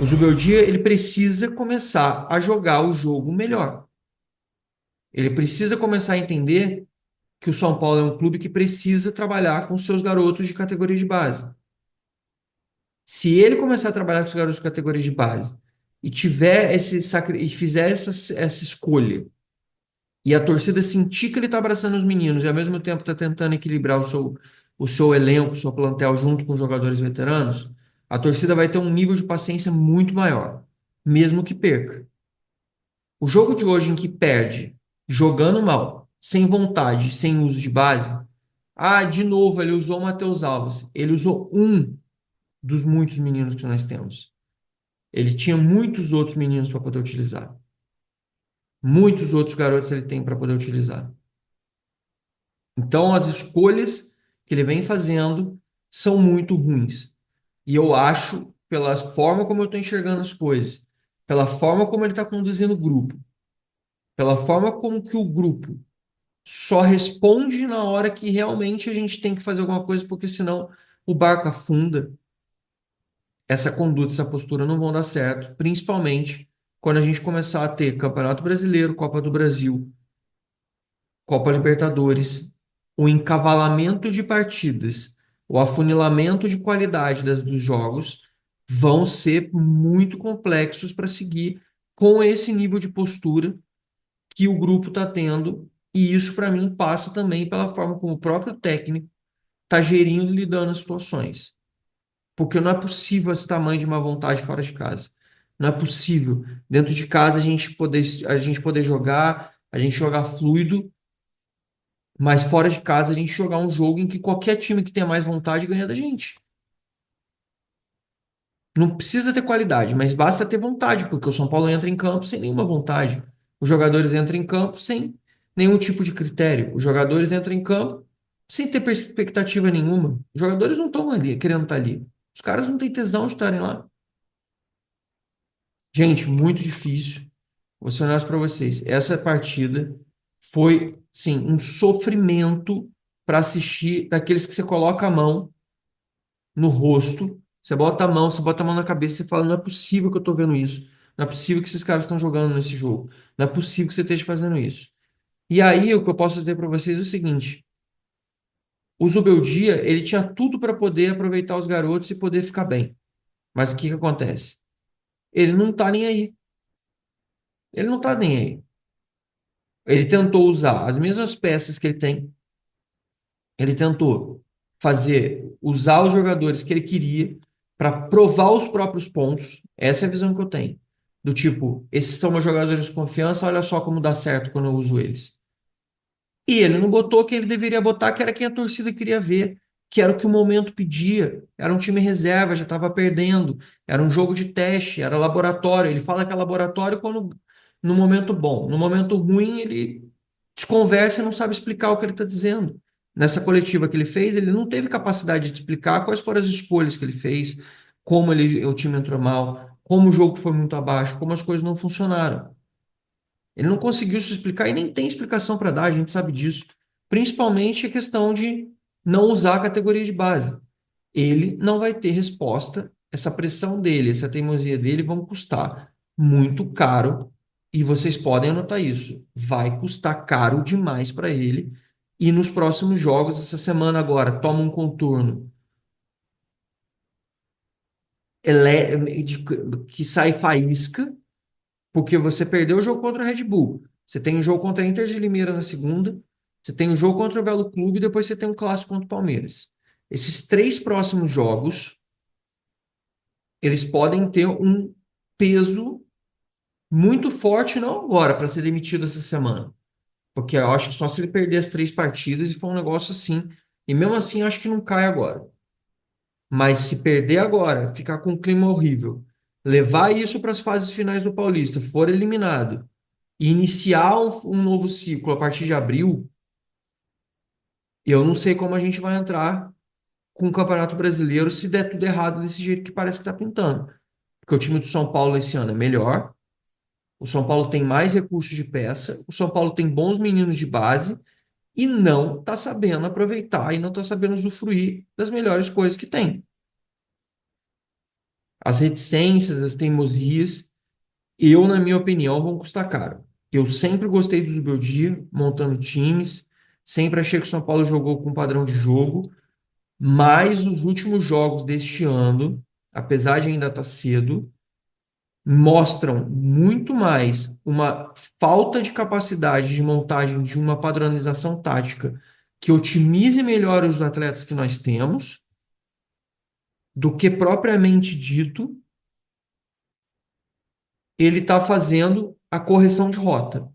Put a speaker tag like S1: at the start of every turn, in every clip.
S1: O Zubeldia, ele precisa começar a jogar o jogo melhor. Ele precisa começar a entender que o São Paulo é um clube que precisa trabalhar com seus garotos de categoria de base. Se ele começar a trabalhar com os garotos de categoria de base e tiver e fizer essa escolha e a torcida sentir que ele está abraçando os meninos e ao mesmo tempo está tentando equilibrar o seu elenco, o seu plantel junto com os jogadores veteranos, a torcida vai ter um nível de paciência muito maior, mesmo que perca. O jogo de hoje em que perde, jogando mal, sem vontade, sem uso de base, de novo ele usou o Matheus Alves. Ele usou um dos muitos meninos que nós temos. Ele tinha muitos outros meninos para poder utilizar. Muitos outros garotos ele tem para poder utilizar. Então, as escolhas que ele vem fazendo são muito ruins. E eu acho, pela forma como eu estou enxergando as coisas, pela forma como ele está conduzindo o grupo, pela forma como que o grupo só responde na hora que realmente a gente tem que fazer alguma coisa, porque senão o barco afunda. Essa conduta, essa postura não vão dar certo, principalmente quando a gente começar a ter Campeonato Brasileiro, Copa do Brasil, Copa Libertadores, o encavalamento de partidas, o afunilamento de qualidade dos jogos vão ser muito complexos para seguir com esse nível de postura que o grupo está tendo, e isso para mim passa também pela forma como o próprio técnico está gerindo e lidando as situações. Porque não é possível esse tamanho de má vontade fora de casa. Não é possível dentro de casa a gente poder jogar, a gente jogar fluido, mas fora de casa a gente jogar um jogo em que qualquer time que tenha mais vontade ganha da gente. Não precisa ter qualidade, mas basta ter vontade, porque o São Paulo entra em campo sem nenhuma vontade. Os jogadores entram em campo sem nenhum tipo de critério. Os jogadores entram em campo sem ter expectativa nenhuma. Os jogadores não estão ali querendo estar ali. Os caras não têm tesão de estarem lá. Gente, muito difícil. Vou ser honesto para vocês. Essa partida foi, sim, um sofrimento para assistir daqueles que você coloca a mão no rosto, você bota a mão na cabeça e fala: não é possível que eu estou vendo isso. Não é possível que esses caras estão jogando nesse jogo. Não é possível que você esteja fazendo isso. E aí, o que eu posso dizer para vocês é o seguinte: o Zubeldia, ele tinha tudo para poder aproveitar os garotos e poder ficar bem. Mas o que que acontece? Ele não tá nem aí. Ele não tá nem aí. Ele tentou usar as mesmas peças que ele tem. Ele tentou usar os jogadores que ele queria para provar os próprios pontos. Essa é a visão que eu tenho. Do tipo, esses são meus jogadores de confiança, olha só como dá certo quando eu uso eles. E ele não botou quem ele deveria botar, que era quem a torcida queria ver, que era o que o momento pedia. Era um time reserva, já estava perdendo. Era um jogo de teste, era laboratório. Ele fala que é laboratório quando no momento bom. No momento ruim, ele desconversa e não sabe explicar o que ele está dizendo. Nessa coletiva que ele fez, ele não teve capacidade de explicar quais foram as escolhas que ele fez, como o time entrou mal, como o jogo foi muito abaixo, como as coisas não funcionaram. Ele não conseguiu se explicar e nem tem explicação para dar, a gente sabe disso. Principalmente a questão de não usar a categoria de base. Ele não vai ter resposta, essa pressão dele, essa teimosia dele vão custar muito caro, e vocês podem anotar isso. Vai custar caro demais para ele. E nos próximos jogos, essa semana agora, toma um contorno que sai faísca, porque você perdeu o jogo contra o Red Bull. Você tem o jogo contra a Inter de Limeira na segunda. Você tem o jogo contra o Belo Clube e depois você tem um clássico contra o Palmeiras. Esses três próximos jogos, eles podem ter um peso muito forte, não agora, para ser demitido essa semana. Porque eu acho que só se ele perder as três partidas e for um negócio assim. E mesmo assim, eu acho que não cai agora. Mas se perder agora, ficar com um clima horrível, levar isso para as fases finais do Paulista, for eliminado e iniciar um novo ciclo a partir de abril, eu não sei como a gente vai entrar com o Campeonato Brasileiro se der tudo errado desse jeito que parece que está pintando. Porque o time do São Paulo esse ano é melhor, o São Paulo tem mais recursos de peça, o São Paulo tem bons meninos de base e não está sabendo aproveitar e não está sabendo usufruir das melhores coisas que tem. As reticências, as teimosias, eu, na minha opinião, vão custar caro. Eu sempre gostei do Zubeldia, montando times, sempre achei que o São Paulo jogou com padrão de jogo, mas os últimos jogos deste ano, apesar de ainda estar cedo, mostram muito mais uma falta de capacidade de montagem de uma padronização tática que otimize melhor os atletas que nós temos, do que propriamente dito ele está fazendo a correção de rota.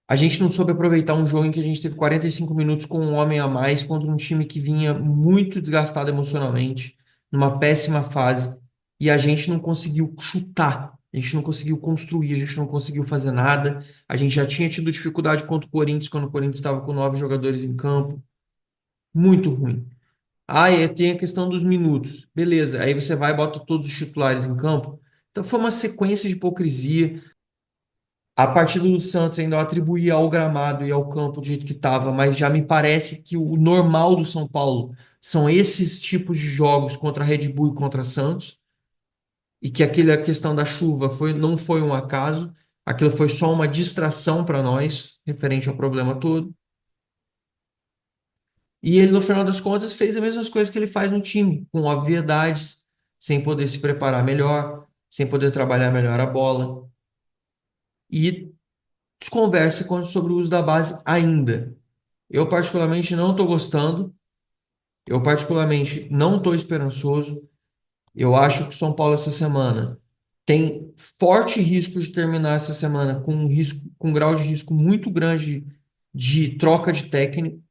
S1: A gente não soube aproveitar um jogo em que a gente teve 45 minutos com um homem a mais contra um time que vinha muito desgastado emocionalmente, numa péssima fase, e a gente não conseguiu chutar, a gente não conseguiu construir, a gente não conseguiu fazer nada. A gente já tinha tido dificuldade contra o Corinthians, quando o Corinthians estava com 9 jogadores em campo. Muito ruim. Ah, e tem a questão dos minutos. Beleza, aí você vai e bota todos os titulares em campo. Então foi uma sequência de hipocrisia. A partida do Santos ainda eu atribuía ao gramado e ao campo do jeito que estava, mas já me parece que o normal do São Paulo são esses tipos de jogos contra Red Bull e contra Santos, e que aquela questão da chuva não foi um acaso, aquilo foi só uma distração para nós, referente ao problema todo. E ele, no final das contas, fez as mesmas coisas que ele faz no time, com obviedades, sem poder se preparar melhor, sem poder trabalhar melhor a bola. E desconversa sobre o uso da base ainda. Eu, particularmente, não estou gostando. Eu, particularmente, não estou esperançoso. Eu acho que o São Paulo, essa semana, tem forte risco de terminar essa semana com um risco, com um grau de risco muito grande de troca de técnico,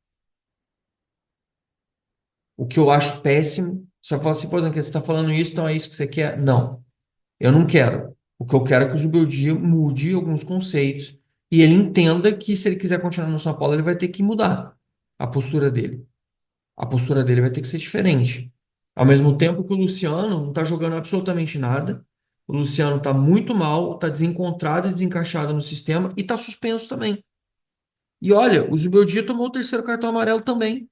S1: o que eu acho péssimo. Você vai falar assim, pô, Zanquete, você está falando isso, então é isso que você quer? Não, eu não quero. O que eu quero é que o Zubeldia mude alguns conceitos e ele entenda que se ele quiser continuar no São Paulo, ele vai ter que mudar a postura dele. A postura dele vai ter que ser diferente. Ao mesmo tempo que o Luciano não está jogando absolutamente nada, o Luciano está muito mal, está desencontrado e desencaixado no sistema e está suspenso também. E olha, o Zubeldia tomou o terceiro cartão amarelo também.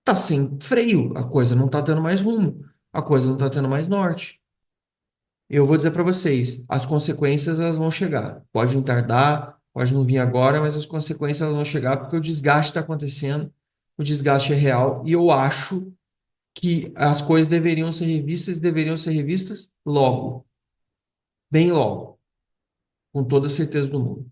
S1: Tá sem freio, a coisa não tá tendo mais rumo, a coisa não tá tendo mais norte. Eu vou dizer para vocês, as consequências elas vão chegar. Pode não tardar, pode não vir agora, mas as consequências elas vão chegar porque o desgaste está acontecendo, o desgaste é real e eu acho que as coisas deveriam ser revistas logo, bem logo, com toda a certeza do mundo.